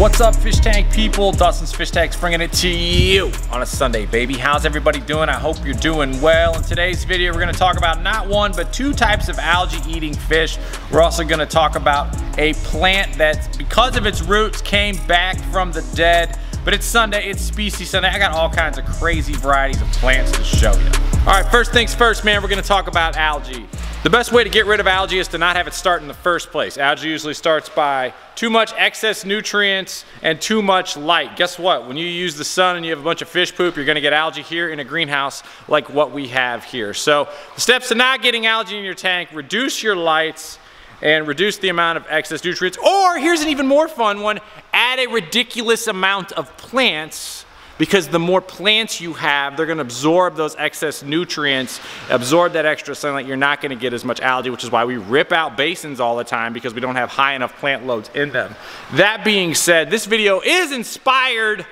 What's up, fish tank people? Dustin's Fish Tanks bringing it to you on a Sunday, baby. How's everybody doing? I hope you're doing well. In today's video, we're gonna talk about not one, but two types of algae-eating fish. We're also gonna talk about a plant that, because of its roots, came back from the dead. But it's Sunday, it's Species Sunday. I got all kinds of crazy varieties of plants to show you. All right, first things first, man, we're gonna talk about algae. The best way to get rid of algae is to not have it start in the first place. Algae usually starts by too much excess nutrients and too much light. Guess what? When you use the sun and you have a bunch of fish poop, you're gonna get algae here in a greenhouse like what we have here. So the steps to not getting algae in your tank: reduce your lights and reduce the amount of excess nutrients. Or here's an even more fun one: add a ridiculous amount of plants, because the more plants you have, they're gonna absorb those excess nutrients, absorb that extra sunlight. You're not gonna get as much algae, which is why we rip out basins all the time, because we don't have high enough plant loads in them. That being said, this video is inspired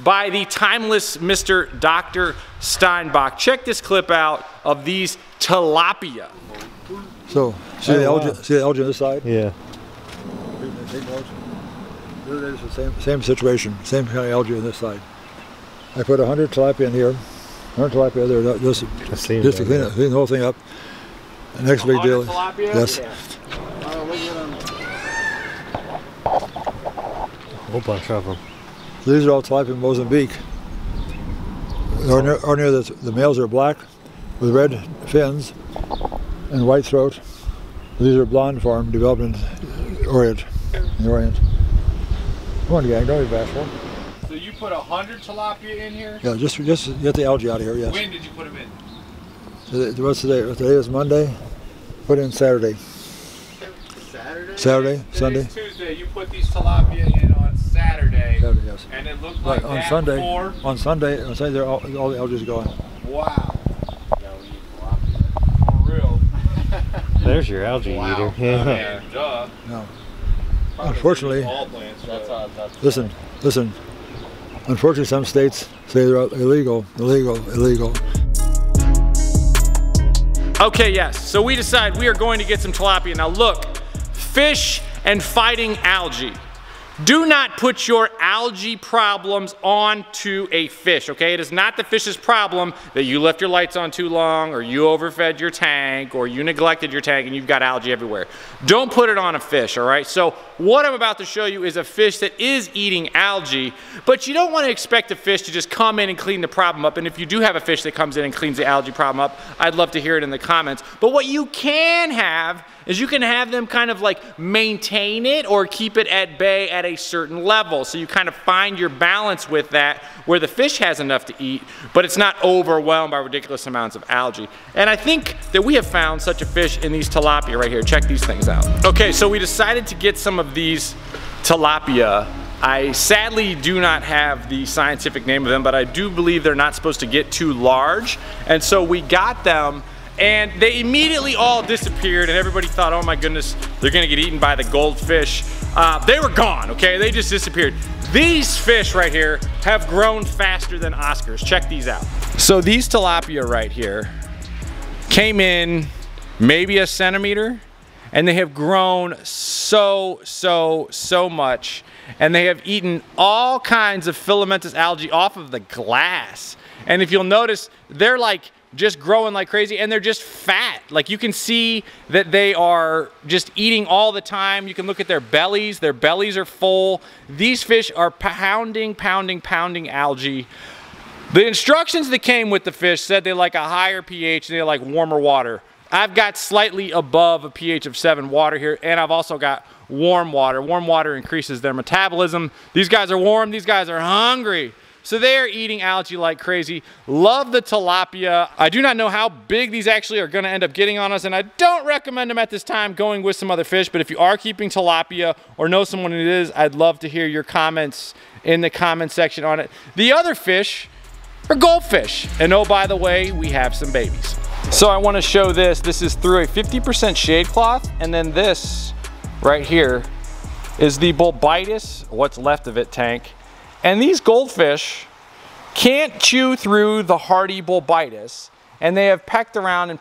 by the timeless Mr. Dr. Steinbach. Check this clip out of these tilapia. So, see the algae on this side? Yeah. It's the same situation, same kind of algae on this side. I put 100 tilapia in here, 100 tilapia there, just to clean the whole thing up. The next big deal. Tilapia? Yes. Yeah. A whole bunch of them. These are all tilapia in Mozambique. Ordinarily, the males are black with red fins and white throat. These are blonde form, developed in the Orient. Come on, gang, don't be bashful. So you put 100 tilapia in here? Yeah, just get the algae out of here, yes. When did you put them in? What's today? Today is Monday. Put in Saturday. Saturday? Sunday? Today's Tuesday. You put these tilapia in on Saturday. Saturday, yes. And it looked like on that Sunday. before. On Sunday, all the algae is gone. Wow. For real. There's your algae eater. Yeah. Man, duh. No. Unfortunately, All plants, listen. Unfortunately, some states say they're illegal. Okay, yes. So we decide we are going to get some tilapia. Now look, fish and fighting algae. Do not put your algae problems onto a fish, okay? It is not the fish's problem that you left your lights on too long, or you overfed your tank, or you neglected your tank and you've got algae everywhere. Don't put it on a fish, all right? So what I'm about to show you is a fish that is eating algae, but you don't want to expect a fish to just come in and clean the problem up. And if you do have a fish that comes in and cleans the algae problem up, I'd love to hear it in the comments. But what you can have is you can have them kind of like maintain it or keep it at bay at a certain level. So you kind of find your balance with that, where the fish has enough to eat, but it's not overwhelmed by ridiculous amounts of algae. And I think that we have found such a fish in these tilapia right here. Check these things out. Okay, so we decided to get some of these tilapia. I sadly do not have the scientific name of them, but I do believe they're not supposed to get too large. And so we got them, and they immediately all disappeared, and everybody thought, oh my goodness, they're gonna get eaten by the goldfish. They were gone, okay? They just disappeared. These fish right here have grown faster than Oscars. Check these out. So these tilapia right here came in maybe a centimeter, and they have grown so much, and they have eaten all kinds of filamentous algae off of the glass. And if you'll notice, they're like just growing like crazy, and they're just fat. Like, you can see that they are just eating all the time. You can look at their bellies. Their bellies are full. These fish are pounding algae. The instructions that came with the fish said they like a higher pH and they like warmer water. I've got slightly above a pH of 7 water here, and I've also got warm water. Warm water increases their metabolism. These guys are warm. These guys are hungry. So they are eating algae like crazy. Love the tilapia. I do not know how big these actually are gonna end up getting on us, and I don't recommend them at this time, going with some other fish. But if you are keeping tilapia or know someone who is, I'd love to hear your comments in the comment section on it. The other fish are goldfish. And oh, by the way, we have some babies. So I wanna show this. This is through a 50% shade cloth, and then this right here is the bulbitis, what's left of it, tank. And these goldfish can't chew through the hardy bulbitis, and they have pecked around,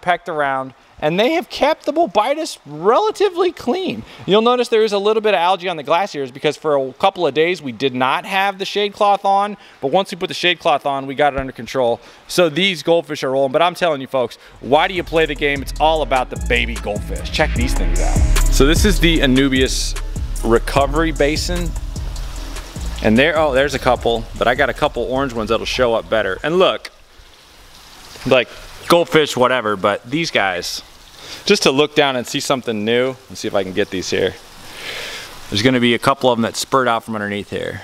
and they have kept the Bolbitis relatively clean. You'll notice there is a little bit of algae on the glaciers because for a couple of days we did not have the shade cloth on, but once we put the shade cloth on, we got it under control. So these goldfish are rolling, but I'm telling you folks, why do you play the game? It's all about the baby goldfish. Check these things out. So this is the Anubias recovery basin. And there, oh, there's a couple, but I got a couple orange ones that'll show up better. And look, like goldfish, whatever, but these guys, just to look down and see something new. Let's see if I can get these here. There's gonna be a couple of them that spurt out from underneath here.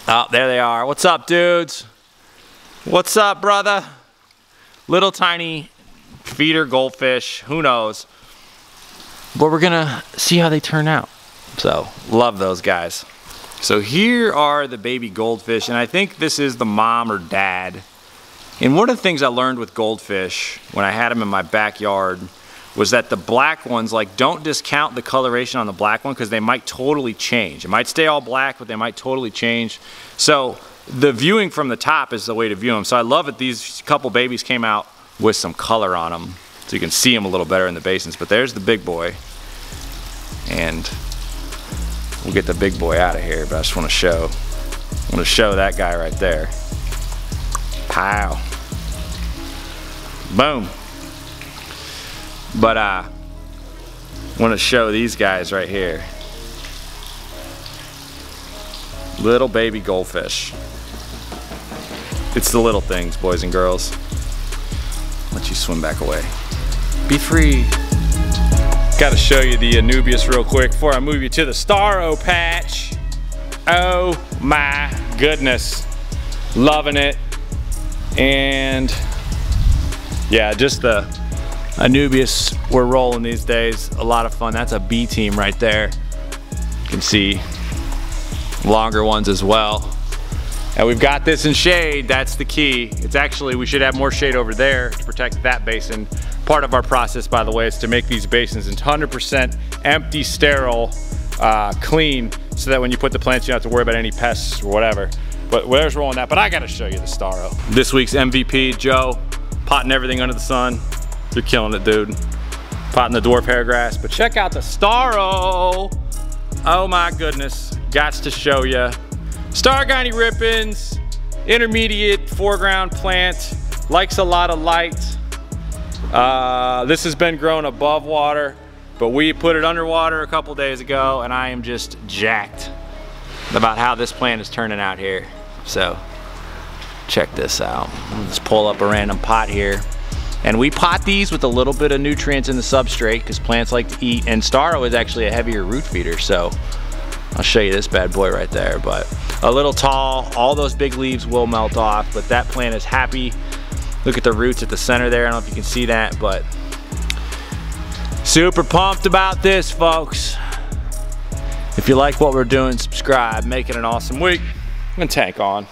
Oh, there they are. What's up, dudes? What's up, brother? Little tiny feeder goldfish, who knows? But we're gonna see how they turn out. So, love those guys. So here are the baby goldfish, and I think this is the mom or dad. And one of the things I learned with goldfish when I had them in my backyard was that the black ones, like, don't discount the coloration on the black one because they might totally change. It might stay all black, but they might totally change. So the viewing from the top is the way to view them. So I love that these couple babies came out with some color on them so you can see them a little better in the basins. But there's the big boy. And we'll get the big boy out of here, but I just want to show that guy right there. Pow. Boom. But I want to show these guys right here. Little baby goldfish. It's the little things, boys and girls. Let you swim back away. Be free. Got to show you the Anubias real quick before I move you to the Starro patch. Oh my goodness. Loving it. And yeah, just the Anubias we're rolling these days. A lot of fun. That's a B team right there. You can see longer ones as well. And we've got this in shade. That's the key. It's actually, we should have more shade over there to protect that basin. Part of our process, by the way, is to make these basins 100% empty, sterile, clean, so that when you put the plants, you don't have to worry about any pests or whatever. But where's rolling that? But I gotta show you the Starro. This week's MVP, Joe, potting everything under the sun. You're killing it, dude. Potting the dwarf hairgrass. But check out the Starro. Oh my goodness, gots to show you. Starginy rippins, intermediate foreground plant, likes a lot of light. This has been grown above water, but we put it underwater a couple days ago, and I am just jacked about how this plant is turning out here. So check this out. Let's pull up a random pot here. And we pot these with a little bit of nutrients in the substrate because plants like to eat, and Starro is actually a heavier root feeder, so I'll show you this bad boy right there. But a little tall, all those big leaves will melt off, but that plant is happy. Look at the roots at the center there. I don't know if you can see that, but super pumped about this, folks. If you like what we're doing, subscribe. Make it an awesome week, and tank on.